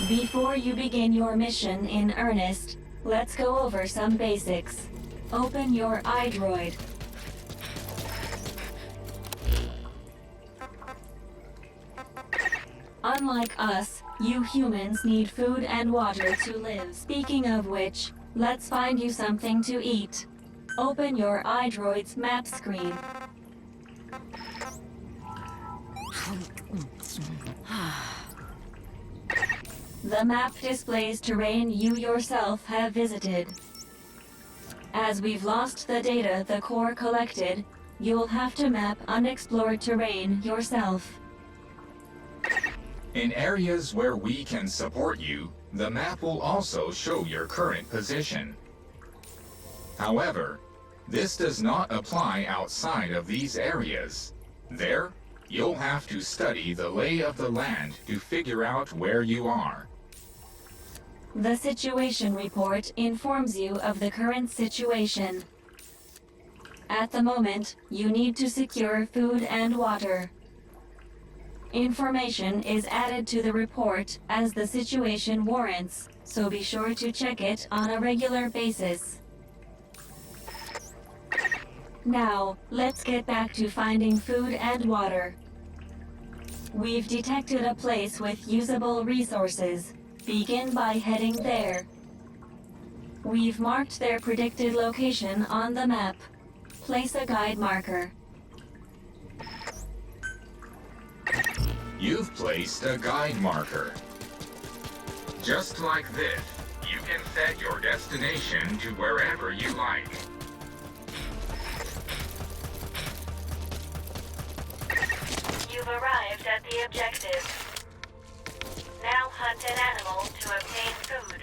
Before you begin your mission in earnest, let's go over some basics. Open your iDroid. Unlike us, you humans need food and water to live. Speaking of which, let's find you something to eat. Open your iDroid's map screen. The map displays terrain you yourself have visited. As we've lost the data the core collected, you'll have to map unexplored terrain yourself. In areas where we can support you, the map will also show your current position. However, this does not apply outside of these areas. There, you'll have to study the lay of the land to figure out where you are. The situation report informs you of the current situation. At the moment, you need to secure food and water. Information is added to the report as the situation warrants, so be sure to check it on a regular basis. Now, let's get back to finding food and water. We've detected a place with usable resources. Begin by heading there. We've marked their predicted location on the map. Place a guide marker. You've placed a guide marker. Just like this, you can set your destination to wherever you like. You've arrived at the objective. Now hunt an animal to obtain food.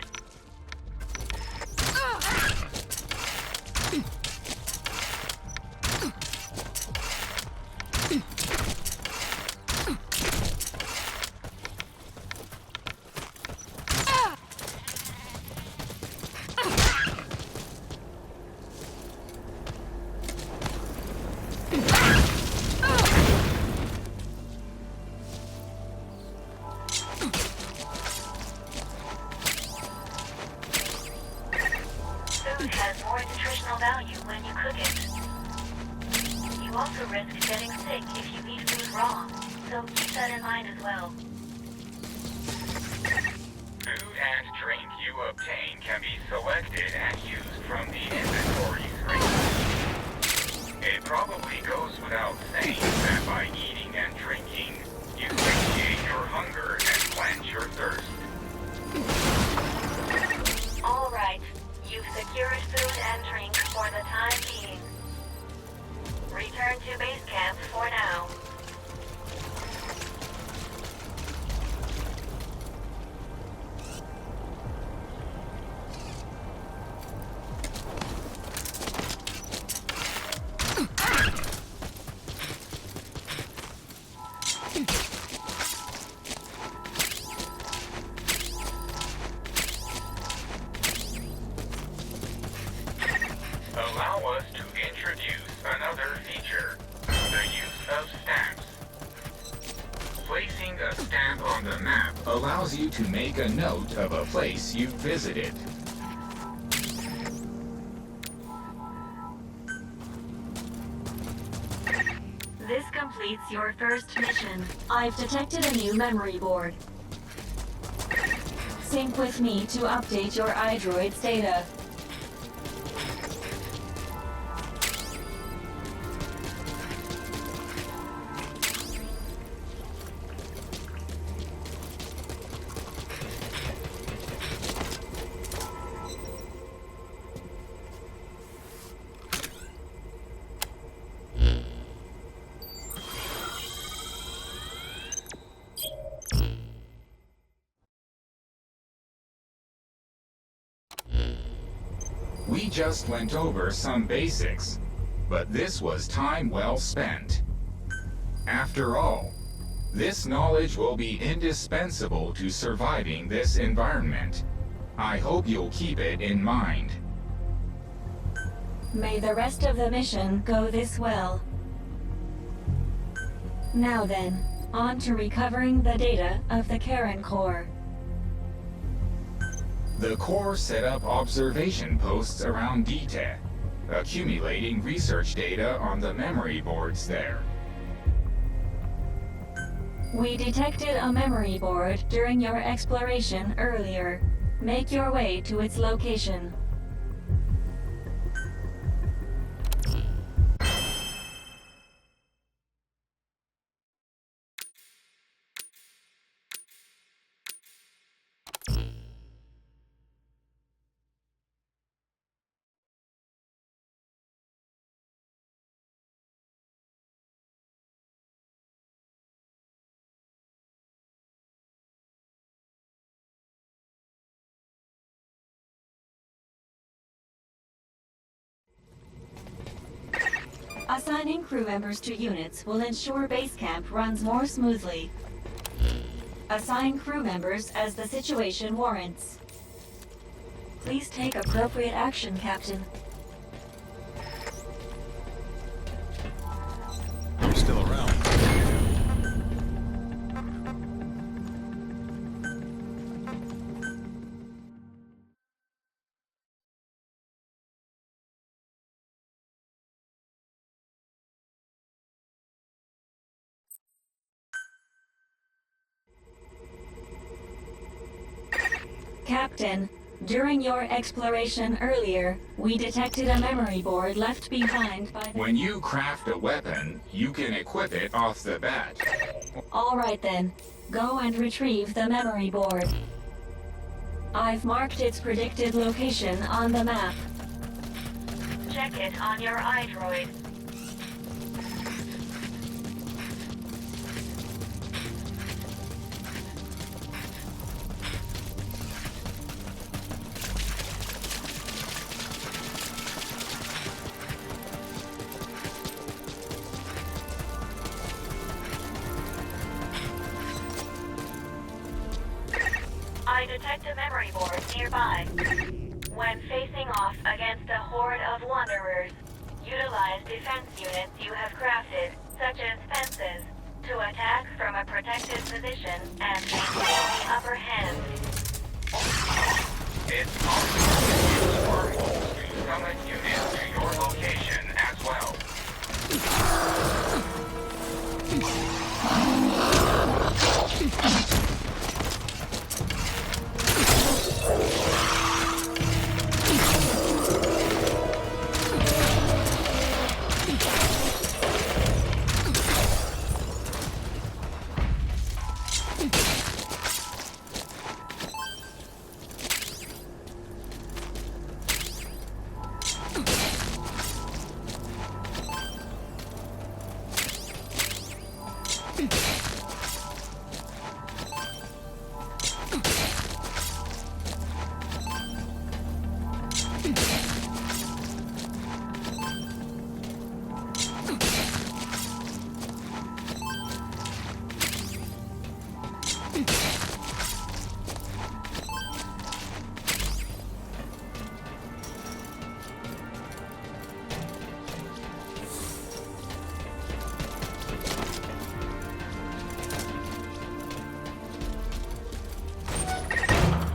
Food has more nutritional value when you cook it. You also risk getting sick if you eat food raw, so keep that in mind as well. Food and drink you obtain can be selected and used from the inventory screen. It probably goes without saying that by eating and drinking, you satiate your hunger and quench your thirst. All right, you've secured food and drink for the time being. Return to base camp for now. Allow us to introduce another feature, the use of stamps. Placing a stamp on the map allows you to make a note of a place you've visited. This completes your first mission. I've detected a new memory board. Sync with me to update your iDroid's data. We just went over some basics, but this was time well spent. After all, this knowledge will be indispensable to surviving this environment. I hope you'll keep it in mind. May the rest of the mission go this well. Now then, on to recovering the data of the Karen Core. The Corps set up observation posts around DTEC, accumulating research data on the memory boards there. We detected a memory board during your exploration earlier. Make your way to its location. Assigning crew members to units will ensure base camp runs more smoothly. Assign crew members as the situation warrants. Please take appropriate action, Captain. You're still around. Captain, during your exploration earlier, we detected a memory board left behind by the... When you craft a weapon, you can equip it off the bat. All right then, go and retrieve the memory board. I've marked its predicted location on the map. Check it on your iDroid. I detect a memory board nearby. When facing off against a horde of wanderers, utilize defense units you have crafted, such as fences, to attack from a protected position and maintain the upper hand. It's possible to use wormholes to summon units to your location as well.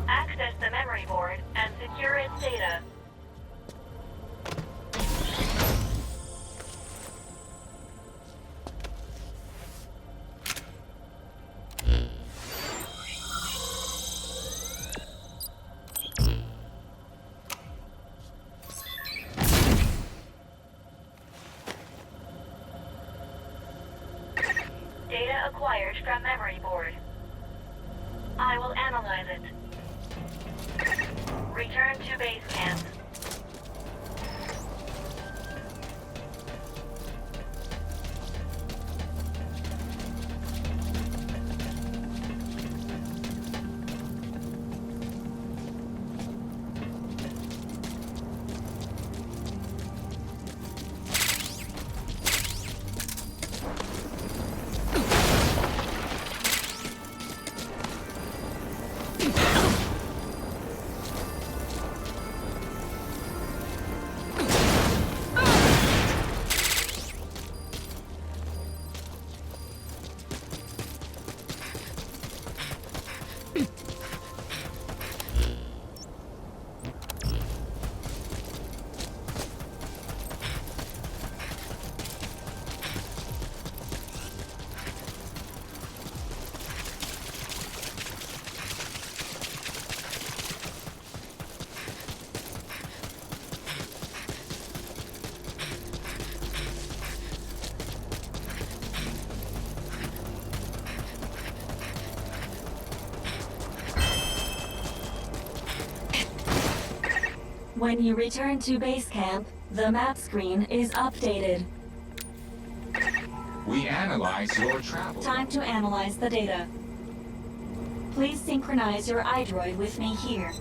Access the memory board and secure its data. Data acquired from memory board. I will analyze it. Return to base camp. When you return to base camp, the map screen is updated. We analyze your travel. Time to analyze the data. Please synchronize your iDroid with me here.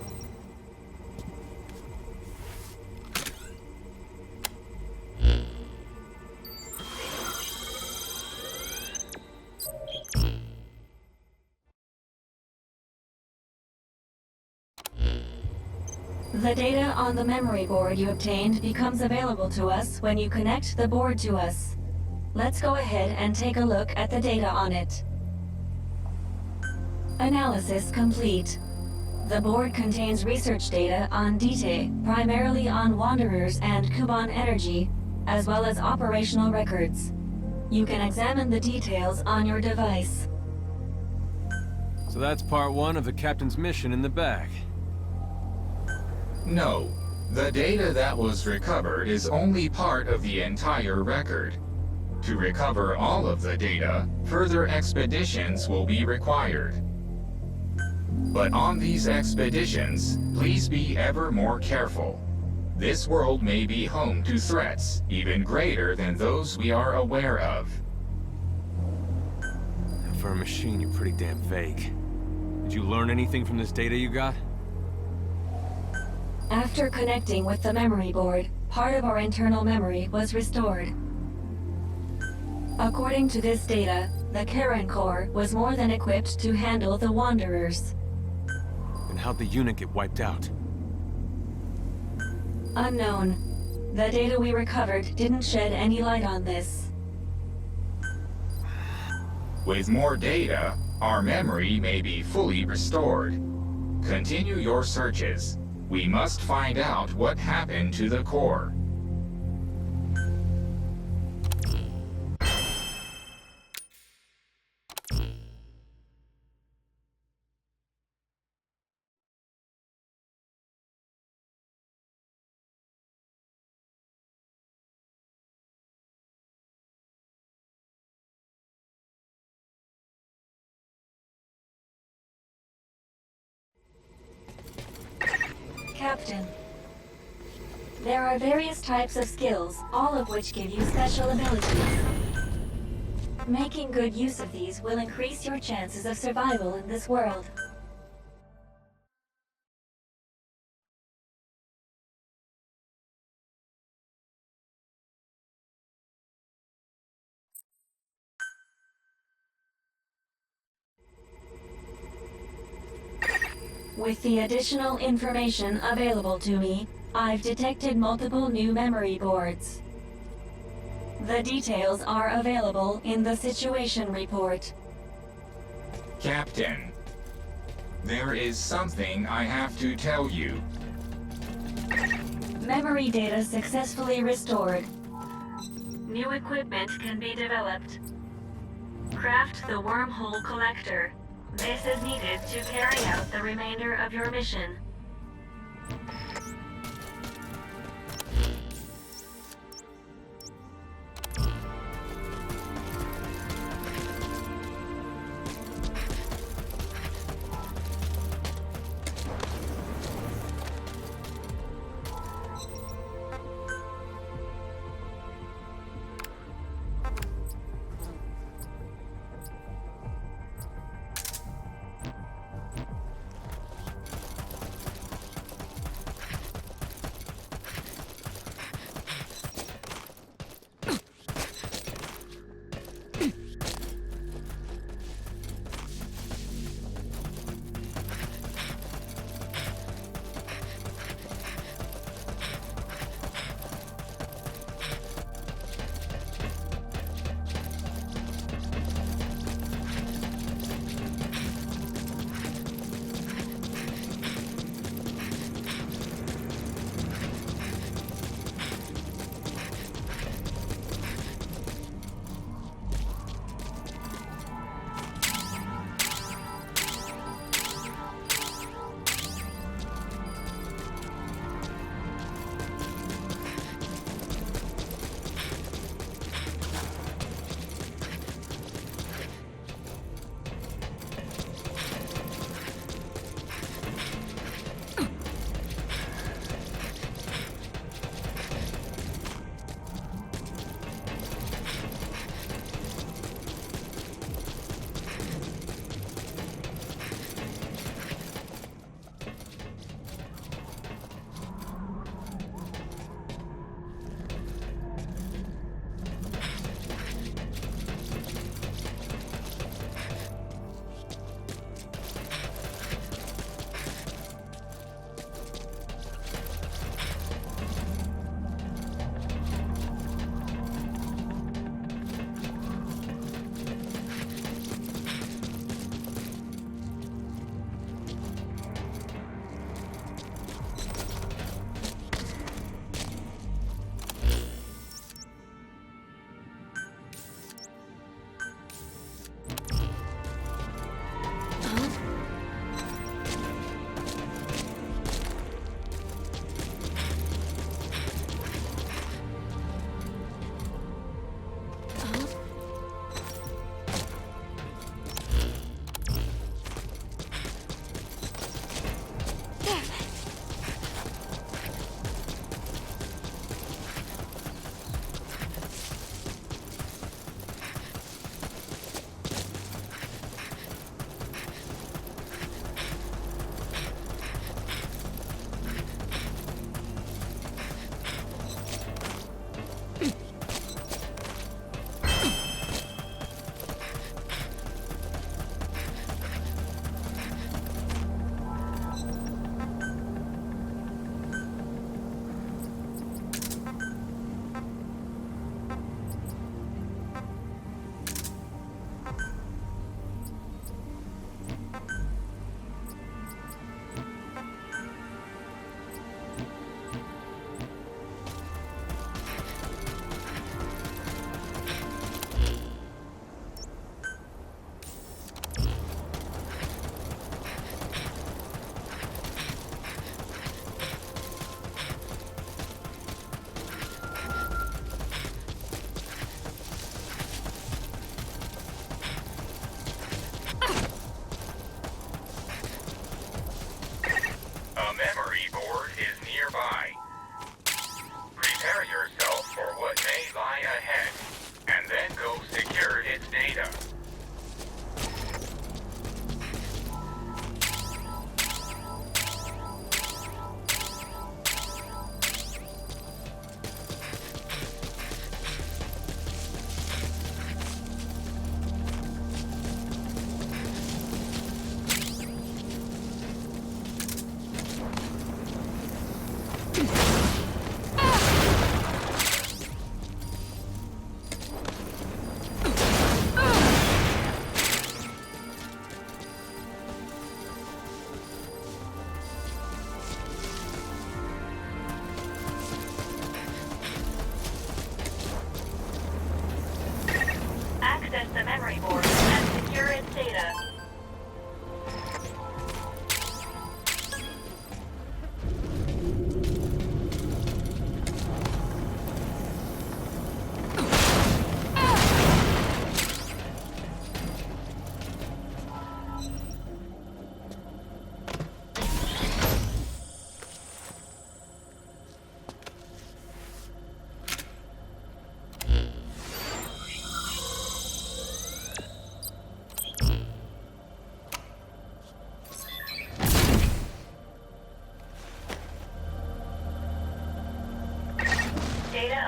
The data on the memory board you obtained becomes available to us when you connect the board to us. Let's go ahead and take a look at the data on it. Analysis complete. The board contains research data on Dite, primarily on Wanderers and Kuban energy, as well as operational records. You can examine the details on your device. So that's part one of the captain's mission in the bag. No, the data that was recovered is only part of the entire record. To recover all of the data, further expeditions will be required. But on these expeditions, please be ever more careful. This world may be home to threats even greater than those we are aware of. For a machine, you're pretty damn vague. Did you learn anything from this data you got? After connecting with the memory board, part of our internal memory was restored. According to this data, the Karen Core was more than equipped to handle the Wanderers. Then how'd the unit get wiped out? Unknown. The data we recovered didn't shed any light on this. With more data, our memory may be fully restored. Continue your searches. We must find out what happened to the core. Captain, there are various types of skills, all of which give you special abilities. Making good use of these will increase your chances of survival in this world. With the additional information available to me, I've detected multiple new memory boards. The details are available in the situation report. Captain, there is something I have to tell you. Memory data successfully restored. New equipment can be developed. Craft the wormhole collector. This is needed to carry out the remainder of your mission.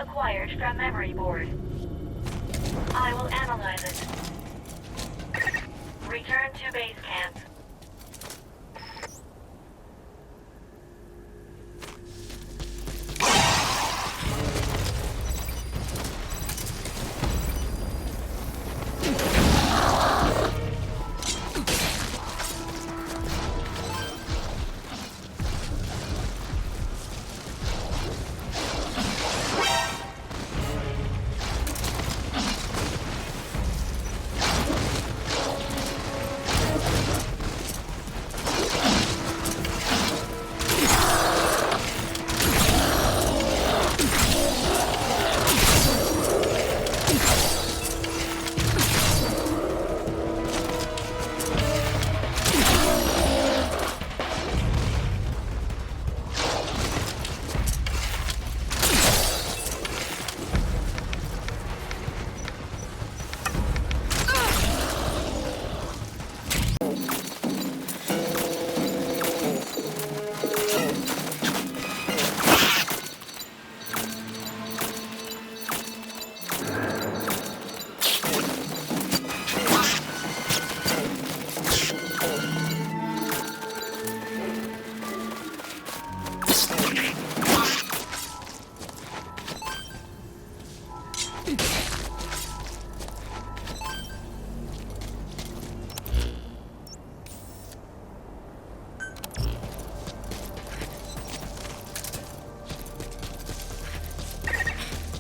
acquired from memory board. I will analyze it. Return to base camp.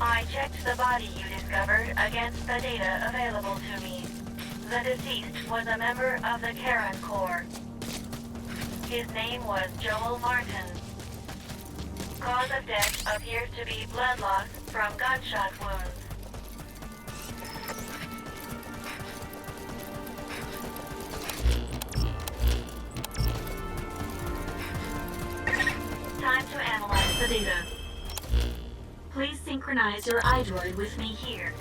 I checked the body you discovered against the data available to me. The deceased was a member of the Karen Corps. His name was Joel Martin. Cause of death appears to be blood loss from gunshot wounds. Time to analyze the data. Please synchronize your iDroid with me here.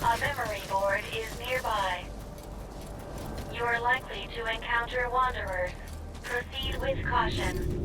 A memory board is nearby. You are likely to encounter wanderers. Proceed with caution.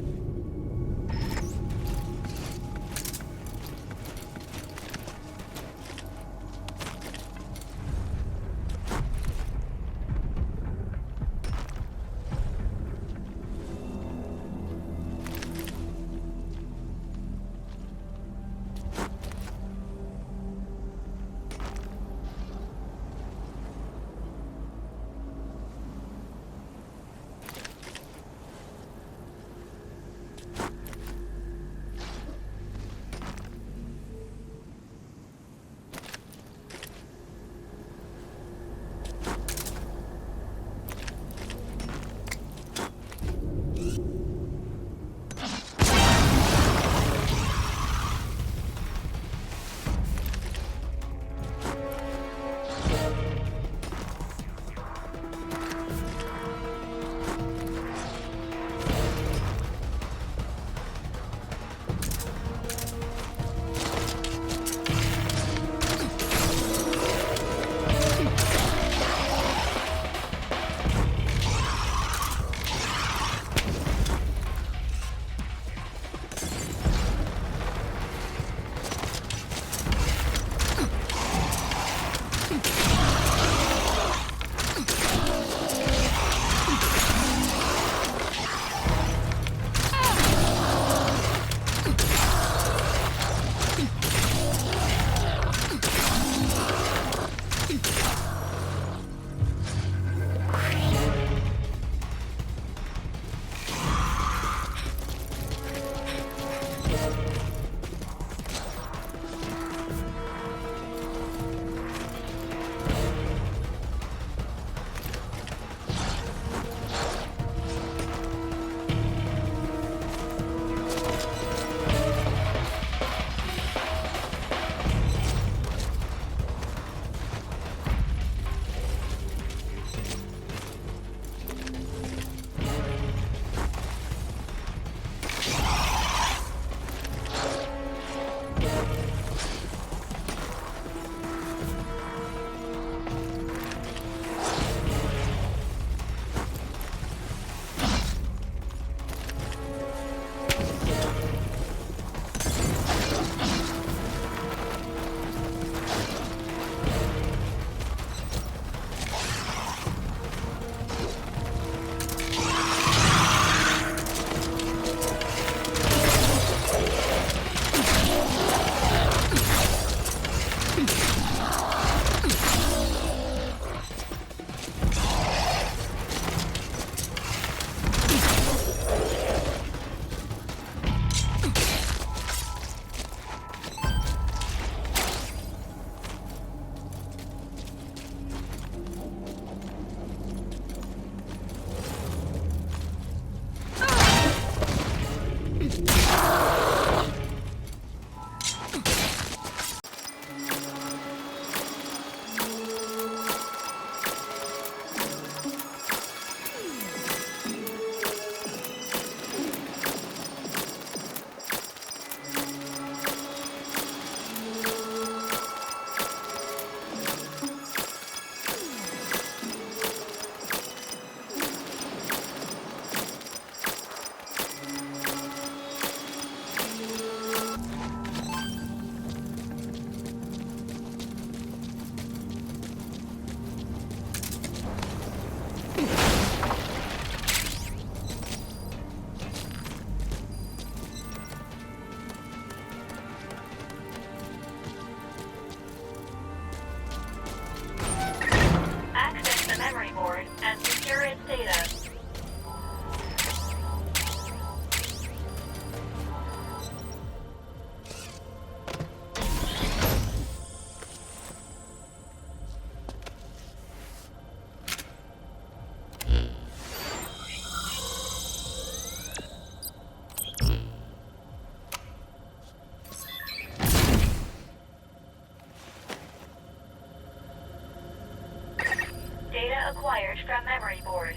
Data acquired from memory board.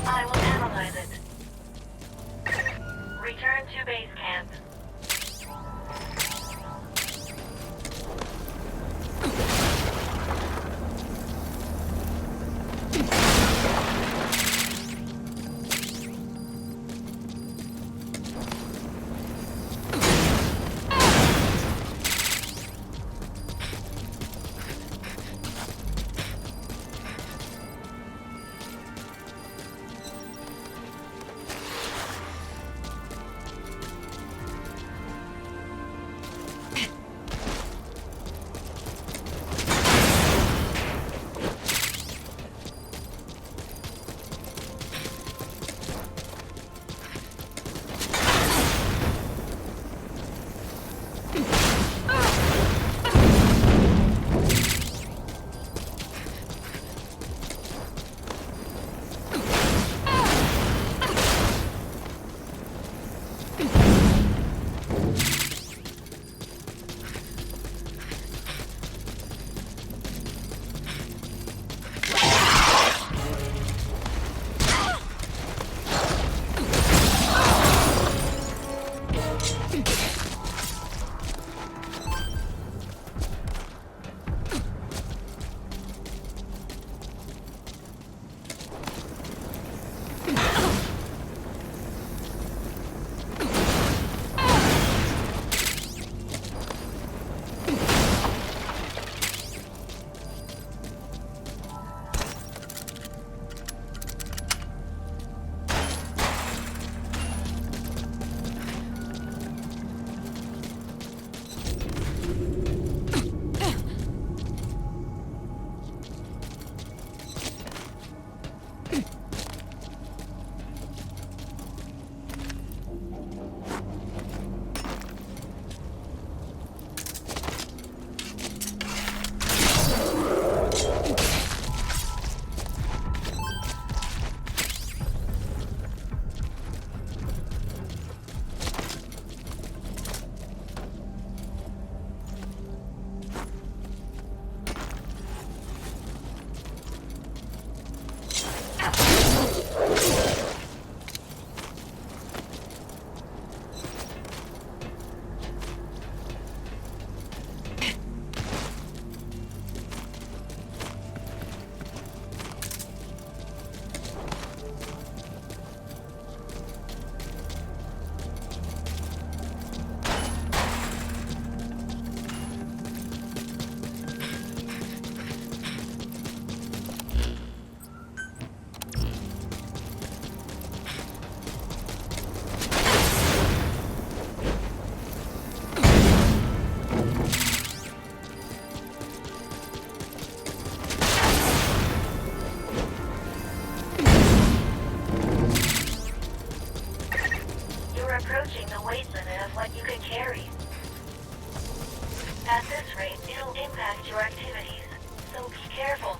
I will analyze it. Return to base camp. Approaching the weight limit of what you can carry. At this rate, it'll impact your activities, so be careful.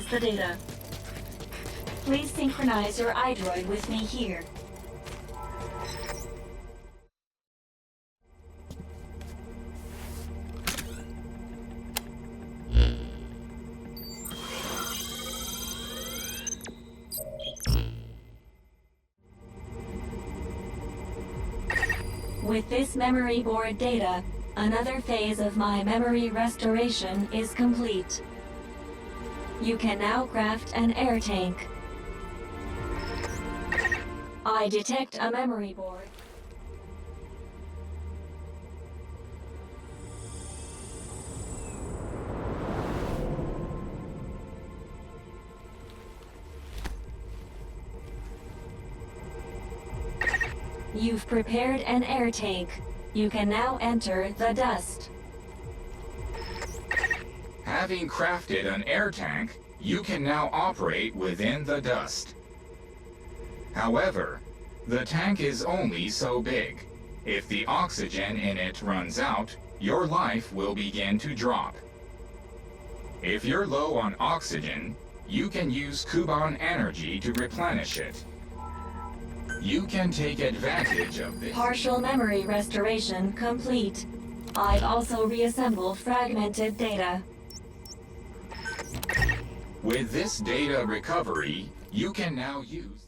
the data. Please synchronize your iDroid with me here. With this memory board data, another phase of my memory restoration is complete. You can now craft an air tank. I detect a memory board. You've prepared an air tank. You can now enter the dust. Having crafted an air tank, you can now operate within the dust. However, the tank is only so big. If the oxygen in it runs out, your life will begin to drop. If you're low on oxygen, you can use Kuban energy to replenish it. You can take advantage of this. Partial memory restoration complete. I've also reassembled fragmented data. With this data recovery, you can now use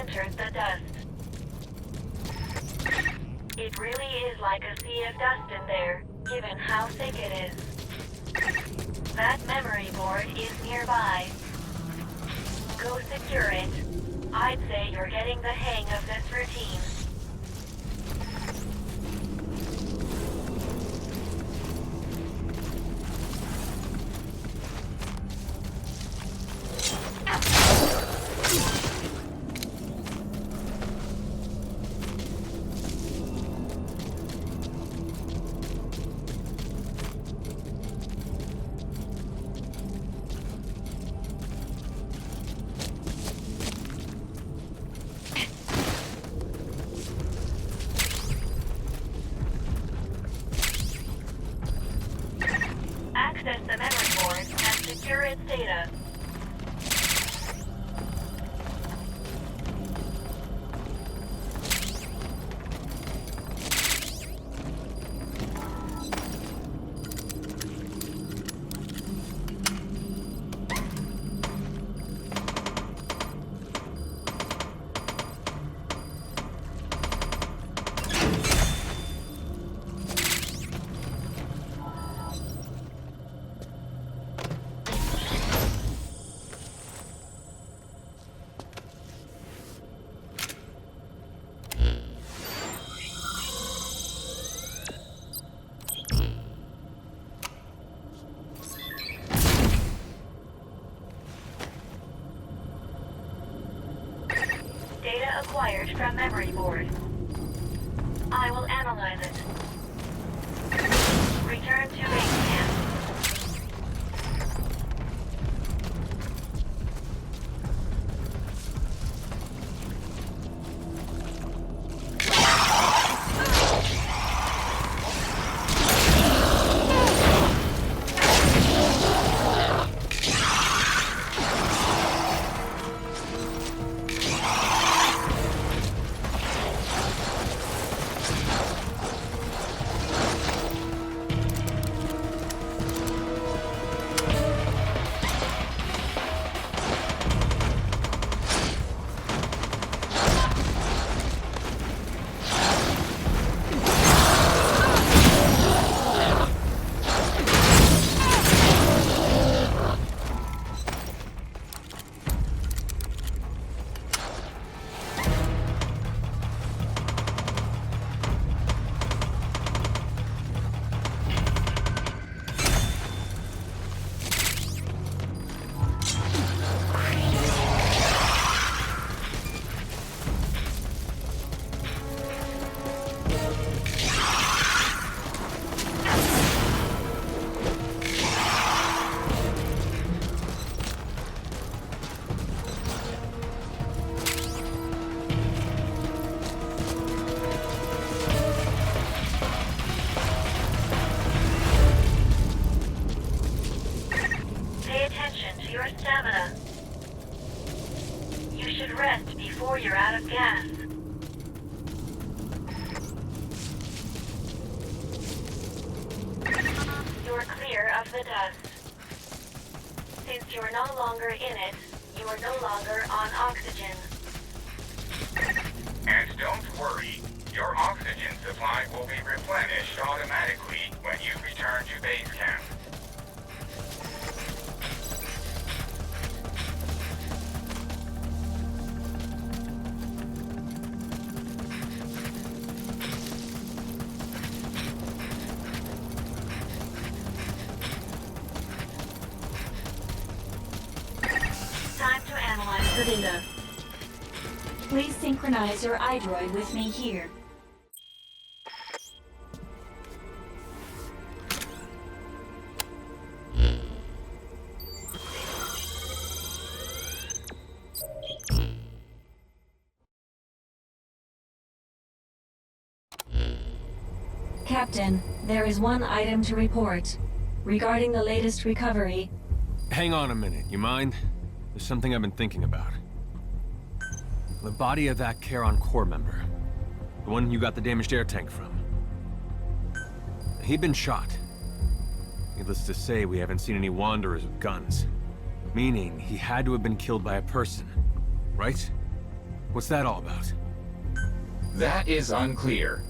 entered the dust. It really is like a sea of dust in there, given how thick it is. That memory board is nearby. Go secure it. I'd say you're getting the hang of this routine. Access the memory board and secure its data. acquired from memory board. I will analyze it. Return to base camp. Your stamina. You should rest before you're out of gas. You're clear of the dust. Since you're no longer in it, you are no longer on oxygen. And don't worry, your oxygen supply will be replenished automatically when you return to base camp. Time to analyze the data. Please synchronize your iDroid with me here. Captain, there is one item to report. Regarding the latest recovery. Hang on a minute, you mind? There's something I've been thinking about. The body of that Charon Corps member. The one you got the damaged air tank from. He'd been shot. Needless to say, we haven't seen any wanderers with guns. Meaning, he had to have been killed by a person. Right? What's that all about? That is unclear.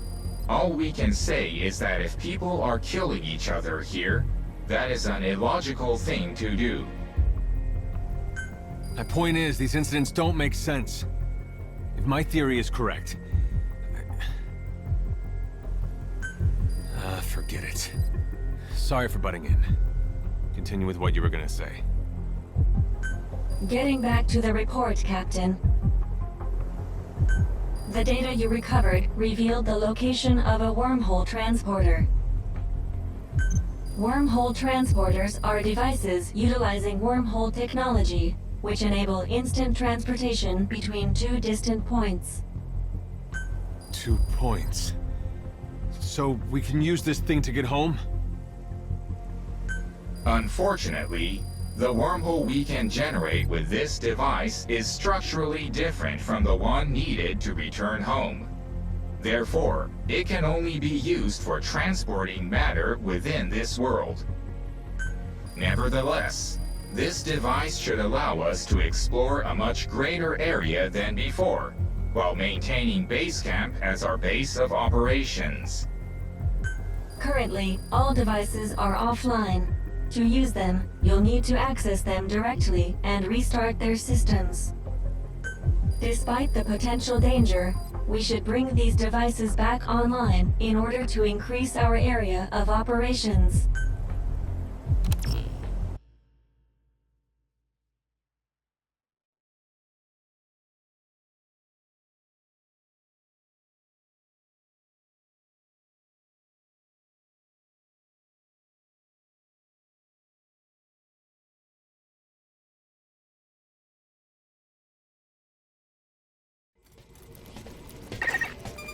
All we can say is that if people are killing each other here, that is an illogical thing to do. My point is, these incidents don't make sense. If my theory is correct... forget it. Sorry for butting in. Continue with what you were gonna say. Getting back to the report, Captain. The data you recovered revealed the location of a wormhole transporter. Wormhole transporters are devices utilizing wormhole technology, which enable instant transportation between two distant points. 2 points. So we can use this thing to get home? Unfortunately, the wormhole we can generate with this device is structurally different from the one needed to return home. Therefore, it can only be used for transporting matter within this world. Nevertheless, this device should allow us to explore a much greater area than before, while maintaining base camp as our base of operations. Currently, all devices are offline. To use them, you'll need to access them directly and restart their systems. Despite the potential danger, we should bring these devices back online in order to increase our area of operations.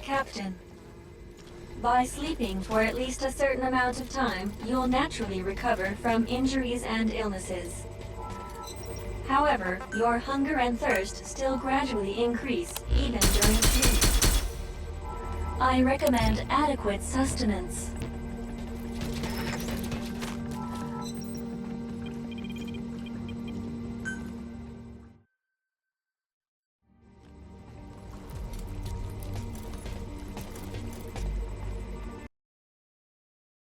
Captain. By sleeping for at least a certain amount of time, you'll naturally recover from injuries and illnesses. However, your hunger and thirst still gradually increase, even during sleep. I recommend adequate sustenance.